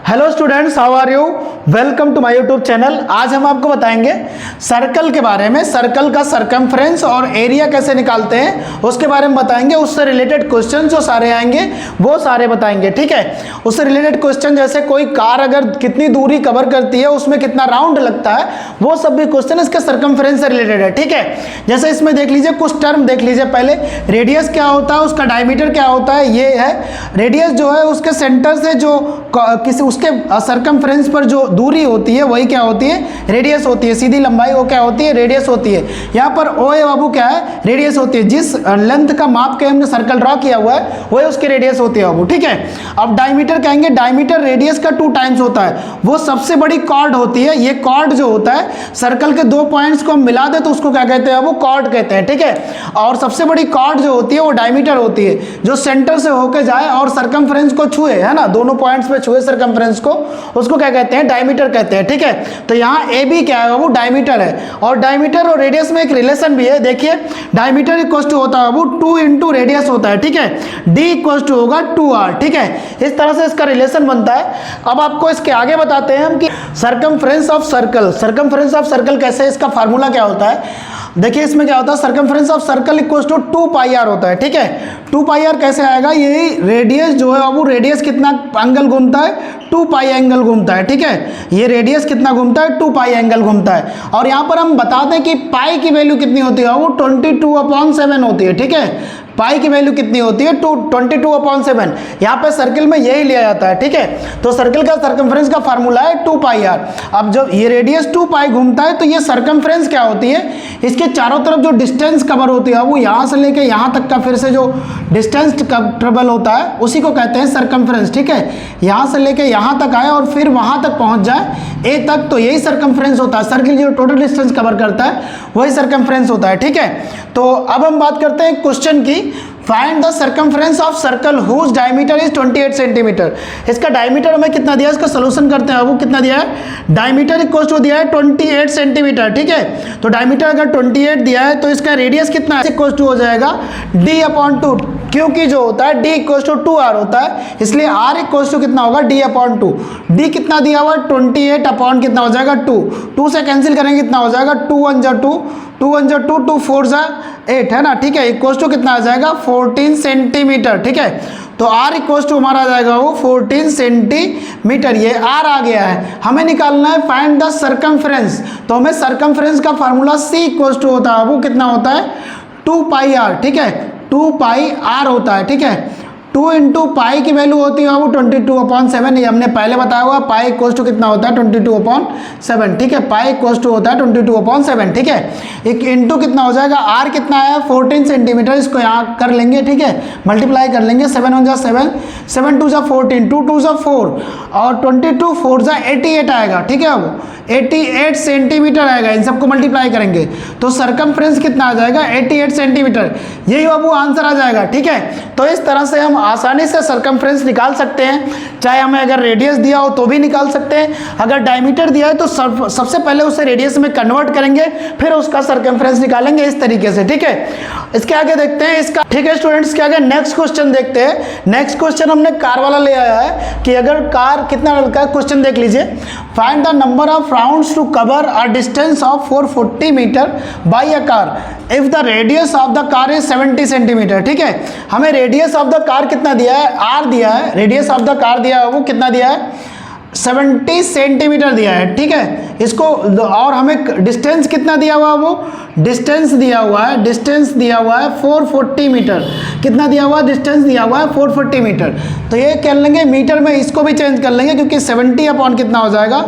Hello students, how are you? Welcome to my YouTube channel. आज हम आपको बताएंगे सर्कल के बारे में, सर्कल का सरकमफ्रेंस और एरिया कैसे निकालते हैं उसके बारे में बताएंगे। उससे रिलेटेड क्वेश्चन जो सारे आएंगे वो सारे बताएंगे, ठीक है। उससे रिलेटेड क्वेश्चन जैसे कोई कार अगर कितनी दूरी कवर करती है, उसमें कितना राउंड लगता है, वो सब भी क्वेश्चन इसके सरकमफ्रेंस से रिलेटेड है, ठीक है। जैसे इसमें देख लीजिए, कुछ टर्म देख लीजिए पहले। रेडियस क्या होता है, उसका डायमीटर क्या होता है, ये है। रेडियस जो है उसके सेंटर से जो किसी उसके सरकमफ्रेंस पर जो दूरी होती है वही क्या होती है, रेडियस होती है। सीधी लंबाई वो क्या होती है, रेडियस होती है। यहाँ पर ओ ए बाबू क्या है, रेडियस होती है। जिस लेंथ का माप के हमने सर्कल ड्रॉ किया हुआ है वही उसकी रेडियस होती है बाबू, ठीक है। अब डायमीटर कहेंगे, डायमीटर रेडियस का 2 टाइम्स होता है। वो सबसे बड़ी कॉर्ड होती है। ये कॉर्ड जो होता है, सर्कल के 2 पॉइंट्स को हम मिला दे तो उसको क्या कहते हैं, वो कॉर्ड कहते हैं, ठीक है। और सबसे बड़ी कॉर्ड जो होती है वो डायमीटर होती है, जो सेंटर से होकर जाए और सरकमफ्रेंस को छुए, है ना, दोनों पॉइंट्स पे छुए सरकमफ्रेंस को, उसको क्या कहते हैं, डायमीटर कहते हैं, ठीक है। तो यहाँ ए बी क्या है, वो डायमीटर है। और डायमीटर और रेडियस में एक रिलेशन भी है। देखिए, डायमीटर इक्वल टू होता है वो 2 इंटू रेडियस होता है, ठीक है। डी इक्वल टू होगा 2r, ठीक है। इस तरह से इसका रिलेशन बनता है। अब आपको इसके आगे बताते हैं हम कि circumference of circle, circumference of circle कैसे है, इसका फार्मूला क्या होता है। देखिए इसमें क्या होता है, circumference of circle equal to 2πr होता है, ठीक है। 2πr कैसे आएगा, यही रेडियस जो है वो रेडियस कितना एंगल घूमता है, 2π एंगल घूमता है, ठीक है। ये रेडियस कितना घूमता है, 2π एंगल घूमता है। और यहाँ पर हम बता दें कि पाई की वैल्यू कितनी होती है, वो 22/7 होती है, ठीक है। पाई की वैल्यू कितनी होती है, 22/7। यहाँ पे सर्कल में यही लिया जाता है, ठीक है। तो सर्कल का सरकमफ्रेंस का फार्मूला है 2πr। अब जब ये रेडियस 2π घूमता है तो ये सरकमफ्रेंस क्या होती है, इसके चारों तरफ जो डिस्टेंस कवर होती है वो यहाँ से लेके यहाँ तक का फिर से जो डिस्टेंस ट्रेवल होता है उसी को कहते हैं सरकमफ्रेंस, ठीक है। यहाँ से लेके यहाँ तक आए और फिर वहाँ तक पहुँच जाए ए तक, तो यही सरकमफ्रेंस होता है। सर्कल जो टोटल डिस्टेंस कवर करता है वही सरकमफ्रेंस होता है, ठीक है। तो अब हम बात करते हैं क्वेश्चन की। Find the circumference of circle whose diameter is 28 centimetre. इसका डायमीटर हमें कितना दिया है, इसका सोल्यूशन करते हैं। वो कितना दिया है, डायमीटर इक्वल टू दिया है 28 सेंटीमीटर, ठीक है। तो डायमीटर अगर 28 दिया है तो इसका रेडियस कितना है, इक्वल टू हो जाएगा d/2, क्योंकि जो होता है d इक्वल टू 2r होता है, इसलिए r इक्वल टू कितना होगा, d/2। d कितना दिया हुआ, 28 अपॉन कितना हो जाएगा 2, 2 से कैंसिल करेंगे कितना हो जाएगा, 2 1 जा 2, 2 1 जा 2, 2 4 जा 8, है ना, ठीक है। इक्वल टू कितना आ जाएगा, 14 सेंटीमीटर, ठीक है। तो r इक्वल टू हमारा आ जाएगा वो 14 सेंटीमीटर। ये r आ गया है। हमें निकालना है फाइंड द सरकमफ्रेंस। तो हमें सरकमफ्रेंस का फार्मूला c इक्वल टू होता है, वो कितना होता है, 2πr, ठीक है। 2πr होता है, ठीक है। 2 इंटू पाई की वैल्यू होती है वो 22/7। ये हमने पहले बताया हुआ, पाई इक्वल टू कितना होता है, 22/7, ठीक है। पाई इक्वल टू होता है 22/7, ठीक है। एक इंटू कितना हो जाएगा, आर कितना है, 14 सेंटीमीटर। इसको यहाँ कर लेंगे, ठीक है, मल्टीप्लाई कर लेंगे। 7 1 जा 7, 7 2 जा 14, 2 2 जा 4 और 22 4 जा 88 आएगा, ठीक है। वो 88 सेंटीमीटर आएगा। इन सबको मल्टीप्लाई करेंगे तो सरकमफ्रेंस कितना आ जाएगा, 88 सेंटीमीटर। यही बाबू आंसर आ जाएगा, ठीक है। तो इस तरह से हम आसानी से सरकमफ्रेंस निकाल सकते हैं। चाहे हमें अगर रेडियस दिया हो तो भी निकाल सकते हैं, अगर डायमीटर दिया है तो सबसे पहले उसे रेडियस में कन्वर्ट करेंगे, फिर उसका सरकमफ्रेंस निकालेंगे इस तरीके से, ठीक है। इसके आगे देखते हैं इसका, ठीक है स्टूडेंट्स। के आगे नेक्स्ट क्वेश्चन देखते हैं। नेक्स्ट क्वेश्चन हमने कार वाला ले आया है कि अगर कार कितना लड़का है, क्वेश्चन देख लीजिए। Find the number of rounds to cover a distance of 440 metre by a car if the radius of the car is 70 centimetre, ठीक है। हमें रेडियस ऑफ द कार कितना दिया है, r दिया है। रेडियस ऑफ द कार दिया है वो कितना दिया है, 70 सेंटीमीटर दिया है, ठीक है। इसको और हमें डिस्टेंस कितना दिया हुआ है, वो डिस्टेंस दिया हुआ है, डिस्टेंस दिया हुआ है 440 मीटर। कितना दिया हुआ है, डिस्टेंस दिया हुआ है 440 मीटर। तो ये कर लेंगे मीटर में, इसको भी चेंज कर लेंगे क्योंकि 70 अपॉन कितना हो जाएगा,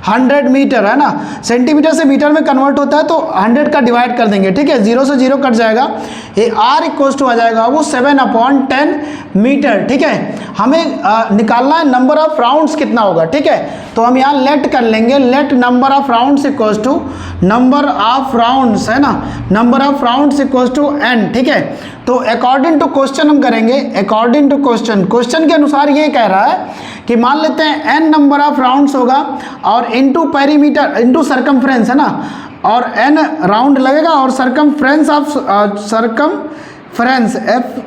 100 मीटर, है ना। सेंटीमीटर से मीटर में कन्वर्ट होता है तो 100 का डिवाइड कर देंगे, ठीक है। 0 से 0 कट जाएगा। ये r इक्वल टू आ जाएगा वो 7/10 मीटर, ठीक है। हमें निकालना है नंबर ऑफ राउंड्स कितना होगा, ठीक है। तो हम यहाँ लेट कर लेंगे, let number of rounds equal to number of rounds, है ना, number of rounds equal to n, ठीक है। तो अकॉर्डिंग टू क्वेश्चन हम करेंगे, अकॉर्डिंग टू क्वेश्चन, क्वेश्चन के अनुसार ये कह रहा है कि मान लेते हैं n नंबर ऑफ राउंड्स होगा और इनटू पेरीमीटर इनटू सरकमफ्रेंस, है ना, और n राउंड लगेगा और circumference of circumference f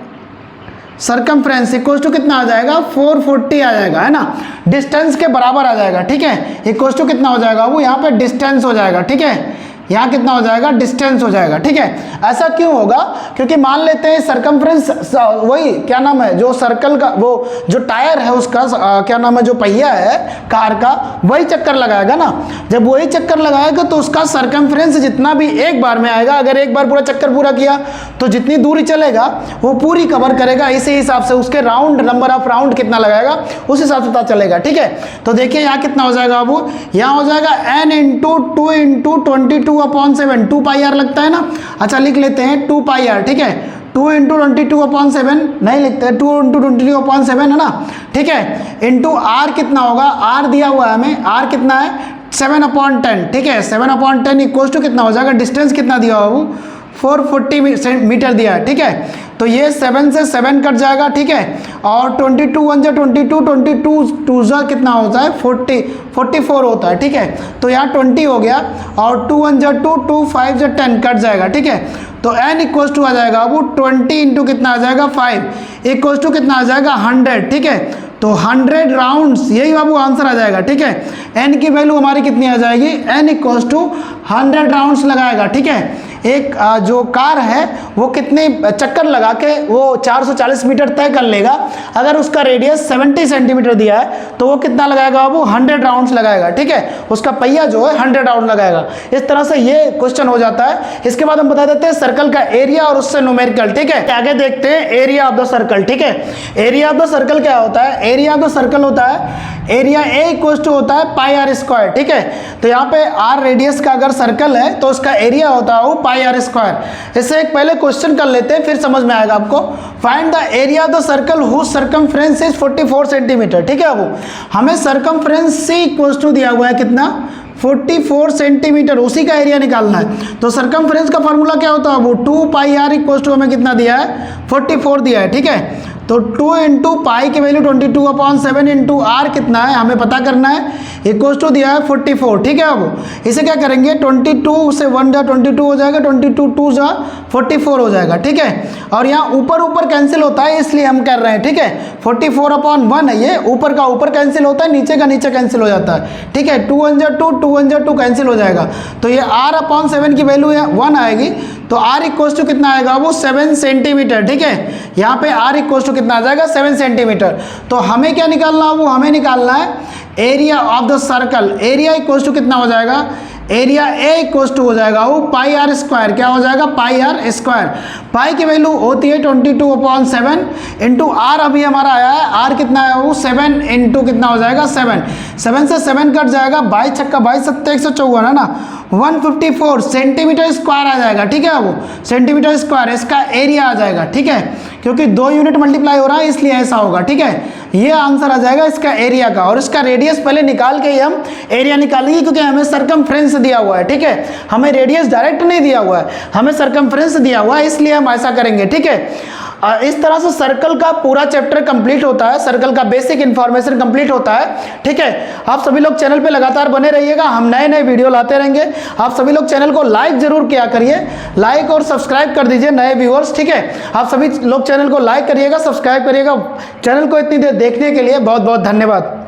circumference equal to कितना आ जाएगा 440 आ जाएगा, है ना, डिस्टेंस के बराबर आ जाएगा, ठीक है। इक्वल टू कितना हो जाएगा वो यहाँ पे डिस्टेंस हो जाएगा, ठीक है, यहाँ कितना हो जाएगा डिस्टेंस हो जाएगा, ठीक है। ऐसा क्यों होगा, क्योंकि मान लेते हैं सर्कमफ्रेंस वही क्या नाम है जो सर्कल का वो जो टायर है उसका क्या नाम है जो पहिया है कार का वही चक्कर लगाएगा ना, जब वही चक्कर लगाएगा तो उसका सर्कमफ्रेंस जितना भी एक बार में आएगा, अगर एक बार पूरा चक्कर पूरा किया तो जितनी दूरी चलेगा वो पूरी कवर करेगा, इसी हिसाब से उसके राउंड नंबर ऑफ राउंड कितना लगाएगा उस हिसाब से पता चलेगा, ठीक है। तो देखिए यहाँ कितना हो जाएगा वो, यहाँ हो जाएगा n into 2 into 22/7, 2 pi r लगता है ना, अच्छा लिख लेते हैं 2 पाई आर, ठीक है, 2 इंटू 22/7 नहीं लिखते, 2 इंटू 22/7 है ना, ठीक है, इंटू आर कितना होगा, आर दिया हुआ है हमें, आर कितना है 7/10, ठीक है, 7/10 इक्वल टू कितना हो जाएगा, डिस्टेंस कितना दिया हुआ वो 440 मीटर दिया है, ठीक है। तो ये 7 से 7 कट जाएगा, ठीक है, और 22 1 22 22 2 जा कितना होता है 44 होता है, ठीक है। तो यहाँ 20 हो गया और 2 1 2 2 5 10 कट जाएगा, ठीक है। तो n इक्वल टू आ जाएगा वो 20 इंटू कितना आ जाएगा 5 इक्वल टू कितना आ जाएगा 100, ठीक है। तो 100 राउंड्स यही बाबू आंसर आ जाएगा, ठीक है। n की वैल्यू हमारी कितनी आ जाएगी, n इक्वल टू 100 राउंड्स लगाएगा, ठीक है। एक जो कार है वो कितने चक्कर लगा के वो 440 मीटर तय कर लेगा, अगर उसका रेडियस 70 सेंटीमीटर दिया है तो वो कितना लगाएगा वो 100 राउंड्स लगाएगा, ठीक है, उसका पहिया जो है 100 राउंड लगाएगा। इस तरह से ये क्वेश्चन हो जाता है। इसके बाद हम बता देते हैं सर्कल का एरिया और उससे न्यूमेरिकल, ठीक है। आगे देखते हैं एरिया ऑफ द सर्कल, ठीक है। एरिया ऑफ द सर्कल क्या होता है, एरिया ऑफ द सर्कल होता है एरिया ए इक्वल टू होता है पाई आर स्क्वायर, ठीक है। तो यहाँ पे आर रेडियस का अगर सर्कल है तो उसका एरिया होता है वो पाई आर स्क्वायर। इससे एक पहले क्वेश्चन कर लेते हैं फिर समझ में आएगा आपको। Find the area of the circle whose circumference is 44 centimetre, ठीक है। वो हमें सर्कमफ्रेंस सी इक्वल टू दिया हुआ है कितना 44 सेंटीमीटर, उसी का एरिया निकालना है। तो सर्कमफ्रेंस का फॉर्मूला क्या होता है वो 2 पाई आर इक्वल टू हमें कितना दिया है 44 दिया है, ठीक है। तो 2 इंटू पाई की वैल्यू 22/7 इंटू आर कितना है हमें पता करना है, इक्वल टू दिया है 44, ठीक है। अब इसे क्या करेंगे 22 से 1 जा 22 हो जाएगा, 22 2 जा 44 हो जाएगा, ठीक है। और यहाँ ऊपर ऊपर कैंसिल होता है इसलिए हम कर रहे हैं, ठीक है। 44/1 है ये, ऊपर का ऊपर कैंसिल होता है, नीचे का नीचे कैंसिल हो जाता है, ठीक है। 2 1 जा 2 2 1 जा 2 कैंसिल हो जाएगा। तो ये r/7 की वैल्यू 1 आएगी, तो r इक्वल टू कितना आएगा वो 7 सेंटीमीटर, ठीक है। यहाँ पे r इक्वल टू कितना आ जाएगा 7 सेंटीमीटर। तो हमें क्या निकालना है वो हमें निकालना है area of the circle. Area equal to कितना हो जाएगा, एरिया ए इक्वल टू हो जाएगा वो पाई आर स्क्वायर, क्या हो जाएगा पाई आर स्क्वायर। पाई की वैल्यू होती है 22/7 इंटू आर, अभी हमारा आया है आर कितना है वो 7 इंटू कितना हो जाएगा 7 से 7 कट जाएगा, 22 छक्का 22 7 154 है ना, 154 सेंटीमीटर स्क्वायर आ जाएगा, ठीक है। वो सेंटीमीटर स्क्वायर इसका एरिया आ जाएगा, ठीक है, क्योंकि 2 यूनिट मल्टीप्लाई हो रहा है इसलिए ऐसा होगा, ठीक है। ये आंसर आ जाएगा इसका एरिया का, और इसका रेडियस पहले निकाल के ही हम एरिया निकालेंगे क्योंकि हमें सर्कमफ्रेंस दिया हुआ है, ठीक है। हमें रेडियस डायरेक्ट नहीं दिया हुआ है, हमें सर्कमफ्रेंस दिया हुआ है, इसलिए हम ऐसा करेंगे, ठीक है। इस तरह से सर्कल का पूरा चैप्टर कंप्लीट होता है, सर्कल का बेसिक इन्फॉर्मेशन कंप्लीट होता है, ठीक है। आप सभी लोग चैनल पे लगातार बने रहिएगा, हम नए नए वीडियो लाते रहेंगे। आप सभी लोग चैनल को लाइक जरूर किया करिए, लाइक और सब्सक्राइब कर दीजिए नए व्यूअर्स, ठीक है। आप सभी लोग चैनल को लाइक करिएगा, सब्सक्राइब करिएगा। चैनल को इतनी देर देखने के लिए बहुत बहुत धन्यवाद।